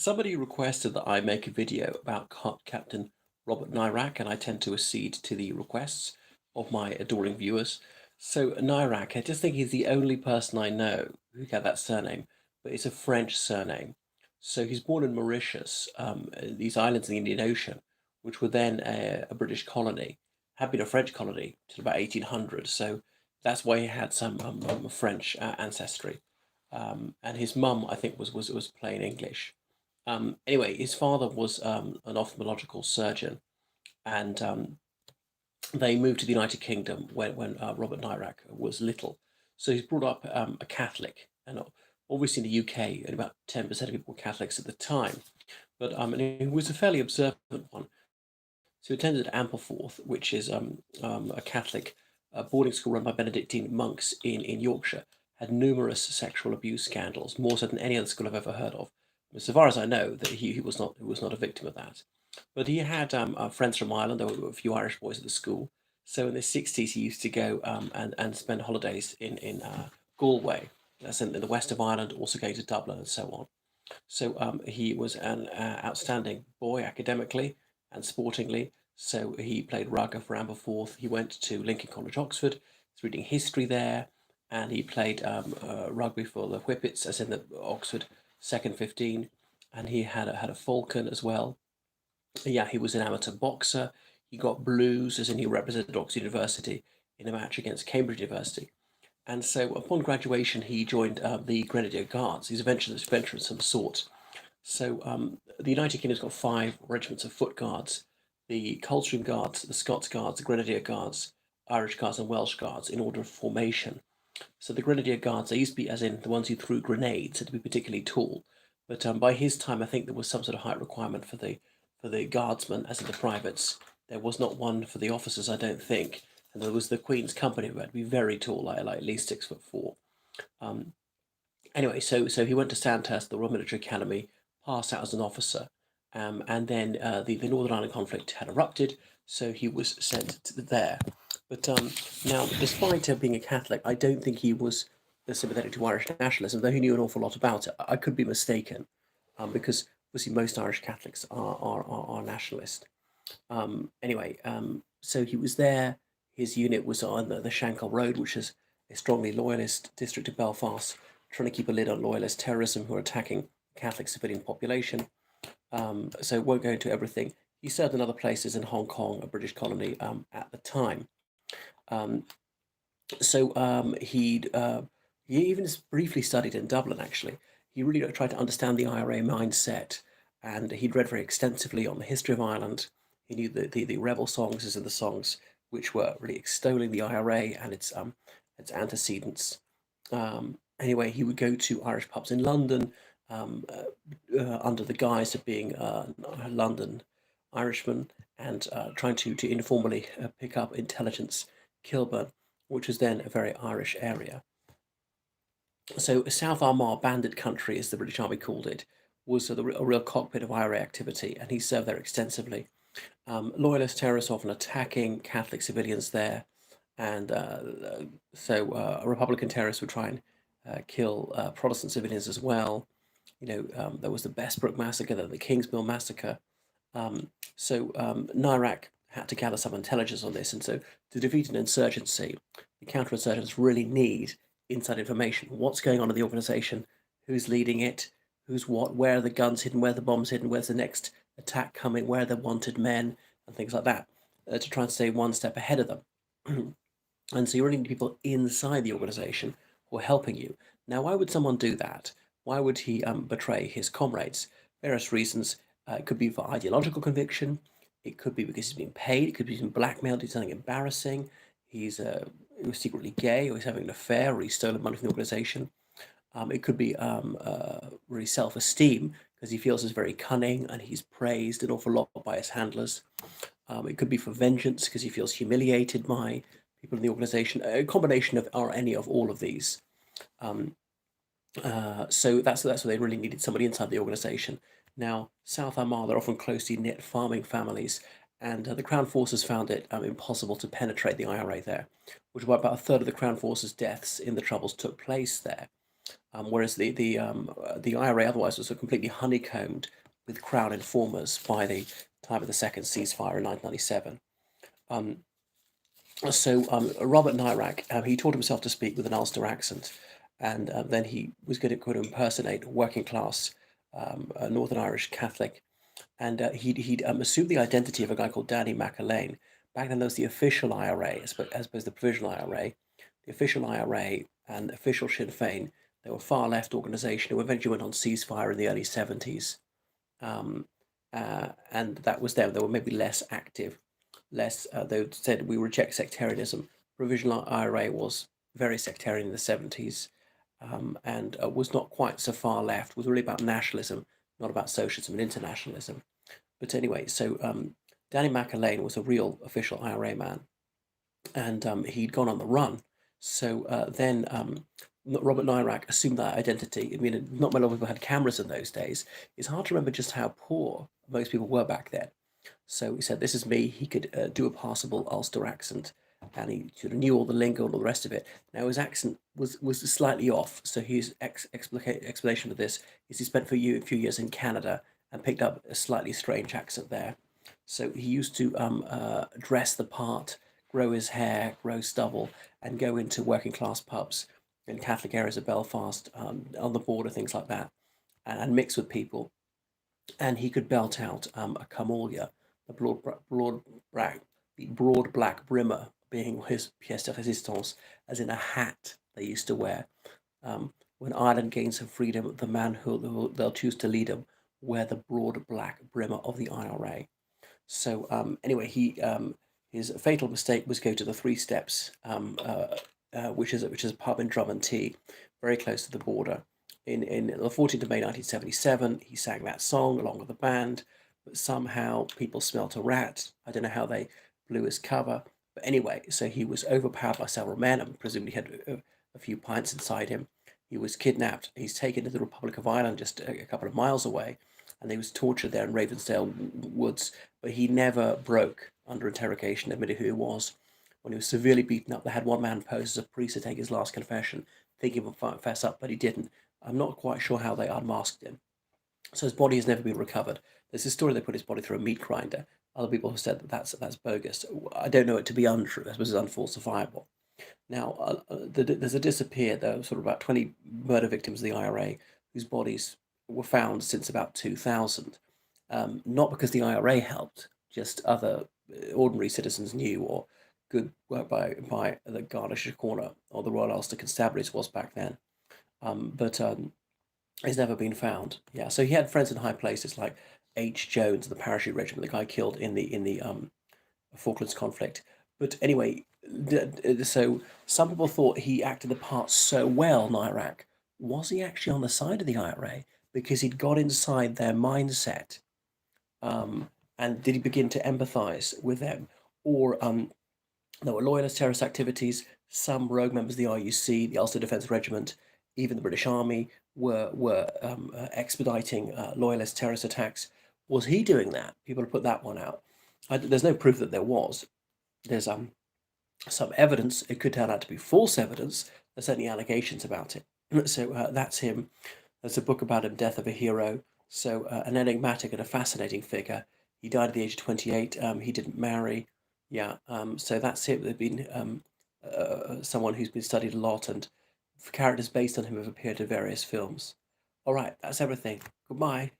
Somebody requested that I make a video about Captain Robert Nairac, and I tend to accede to the requests of my adoring viewers. So Nairac, I just think he's the only person I know who got that surname, but it's a French surname. So he's born in Mauritius, these islands in the Indian Ocean, which were then a British colony, had been a French colony till about 1800. So that's why he had some French ancestry. And his mum, I think, was plain English. Anyway, his father was an ophthalmological surgeon, and they moved to the United Kingdom when Robert Nairac was little. So he's brought up a Catholic, and obviously in the UK, and about 10% of people were Catholics at the time. But and he was a fairly observant one. So he attended Ampleforth, which is a Catholic boarding school run by Benedictine monks in Yorkshire. Had numerous sexual abuse scandals, more so than any other school I've ever heard of. So far as I know, that he was not a victim of that. But he had friends from Ireland. There were a few Irish boys at the school. So in the 60s, he used to go and spend holidays in Galway. That's in the west of Ireland, also going to Dublin and so on. So he was an outstanding boy academically and sportingly. So he played rugby for Aberforth. He went to Lincoln College, Oxford. He's reading history there, and he played rugby for the Whippets, as in the Oxford second 15. And he had a falcon as well. Yeah, he was an amateur boxer. He got blues, as in he represented Oxford University in a match against Cambridge University. And so upon graduation, he joined the Grenadier Guards. He's a venturer of some sort. So the United Kingdom's got five regiments of foot guards: the Coldstream Guards, the Scots Guards, the Grenadier Guards, Irish Guards, and Welsh Guards in order of formation. So the Grenadier Guards, they used to be, as in the ones who threw grenades, had to be particularly tall. But by his time, I think there was some sort of height requirement for the guardsmen, as in the privates. There was not one for the officers, I don't think. And there was the Queen's Company, who had to be very tall, like at least 6'4". Um, anyway, so he went to Sandhurst, the Royal Military Academy, passed out as an officer, and then the Northern Ireland conflict had erupted, so he was sent to there. But now, despite being a Catholic, I don't think he was sympathetic to Irish nationalism, though he knew an awful lot about it. I could be mistaken, because obviously most Irish Catholics are nationalist. Anyway, so he was there. His unit was on the Shankill Road, which is a strongly loyalist district of Belfast, trying to keep a lid on loyalist terrorism who are attacking the Catholic civilian population. So won't go into everything. He served in other places in Hong Kong, a British colony at the time. Um, so he even briefly studied in Dublin. Actually, he really tried to understand the IRA mindset, and he'd read very extensively on the history of Ireland. He knew the rebel songs as in the songs which were really extolling the IRA and its antecedents. Anyway, he would go to Irish pubs in London under the guise of being a London Irishman and trying to informally pick up intelligence Kilburn, which was then a very Irish area. So South Armagh Bandit Country, as the British Army called it, was a real cockpit of IRA activity, and he served there extensively. Loyalist terrorists often attacking Catholic civilians there, and so Republican terrorists would try and kill Protestant civilians as well. There was the Bessbrook massacre, then the Kingsmill massacre. Nairac had to gather some intelligence on this, and so to defeat an insurgency, the counterinsurgents really need inside information. What's going on in the organization? Who's leading it? Who's what? Where are the guns hidden? Where are the bombs hidden? Where's the next attack coming? Where are the wanted men? And things like that, to try and stay one step ahead of them. And so you really need people inside the organization who are helping you. Now, why would someone do that? Why would he betray his comrades? Various reasons. It could be for ideological conviction. It could be because he's being paid. It could be he's been blackmailed. He's something embarrassing. He was secretly gay, or he's having an affair, or he's stolen money from the organization. It could be really self-esteem because he feels he's very cunning and he's praised an awful lot by his handlers. It could be for vengeance because he feels humiliated by people in the organization. A combination of or any of all of these. Um, so that's why they really needed somebody inside the organization. Now, South Armagh, they're often closely knit farming families, and the Crown Forces found it impossible to penetrate the IRA there, which is why about a third of the Crown Forces' deaths in the Troubles took place there. whereas the IRA otherwise was completely honeycombed with Crown informers by the time of the second ceasefire in 1997. Um, Robert Nairac, he taught himself to speak with an Ulster accent, and then he was going to impersonate a working class Northern Irish Catholic, and he'd assumed the identity of a guy called Danny Mcelhane. Back then, there was the official IRA, as opposed to the provisional IRA. The official IRA and the official Sinn Féin, they were a far left organisation who eventually went on ceasefire in the early 70s. Um, and that was them. They were maybe less active, less, they said, we reject sectarianism. Provisional IRA was very sectarian in the 70s, and was not quite so far left, was really about nationalism, not about socialism and internationalism. But anyway, Danny Mcelhane was a real official IRA man, and he'd gone on the run. Then Robert Nairac assumed that identity. I mean, not many people had cameras in those days. It's hard to remember just how poor most people were back then. So he said, "This is me." He could do a passable Ulster accent, and he sort of knew all the lingo and all the rest of it. Now his accent was slightly off. So his explanation of this is he spent for a few years in Canada and picked up a slightly strange accent there. So he used to dress the part, grow his hair, grow stubble, and go into working class pubs in Catholic areas of Belfast, on the border, things like that, and mix with people. And he could belt out a camolia, the the broad black brimmer being his pièce de résistance, as in a hat they used to wear. When Ireland gains her freedom, the man who they'll choose to lead them wear the broad black brimmer of the IRA. Anyway, his fatal mistake was go to the Three Steps, which is a pub in Drummond, very close to the border. In the 14th of May 1977, he sang that song along with the band, but somehow people smelt a rat. I don't know how they blew his cover, but anyway, so he was overpowered by several men and presumably had a few pints inside him. He was kidnapped. He's taken to the Republic of Ireland, just a couple of miles away, and he was tortured there in Ravensdale Woods. But he never broke under interrogation, admitted who he was. When he was severely beaten up, they had one man pose as a priest to take his last confession, thinking he would fess up, but he didn't. I'm not quite sure how they unmasked him. So his body has never been recovered. There's a story they put his body through a meat grinder. Other people have said that that's bogus. I don't know it to be untrue. I suppose it's unfalsifiable. Now, there's a disappear. There were sort of about 20 murder victims of the IRA whose bodies were found since about 2000. Not because the IRA helped, just other ordinary citizens knew, or good work by the Garda Síochána or the Royal Ulster Constabularies was back then. But He's never been found. Yeah, so he had friends in high places like H. Jones, the parachute regiment, the guy killed in the Falklands conflict. But anyway, so some people thought he acted the part so well, Nairac. Was he actually on the side of the IRA because he'd got inside their mindset? And did he begin to empathize with them? Or there were loyalist terrorist activities. Some rogue members of the RUC, the Ulster Defence Regiment, even the British Army were expediting loyalist terrorist attacks. Was he doing that? People have put that one out. There's no proof that there was. There's some evidence. It could turn out to be false evidence. There's certainly allegations about it. So that's him. There's a book about him, Death of a Hero. So an enigmatic and a fascinating figure. He died at the age of 28. He didn't marry. Yeah. So that's it. There's been someone who's been studied a lot, and characters based on him have appeared in various films. All right, that's everything. Goodbye.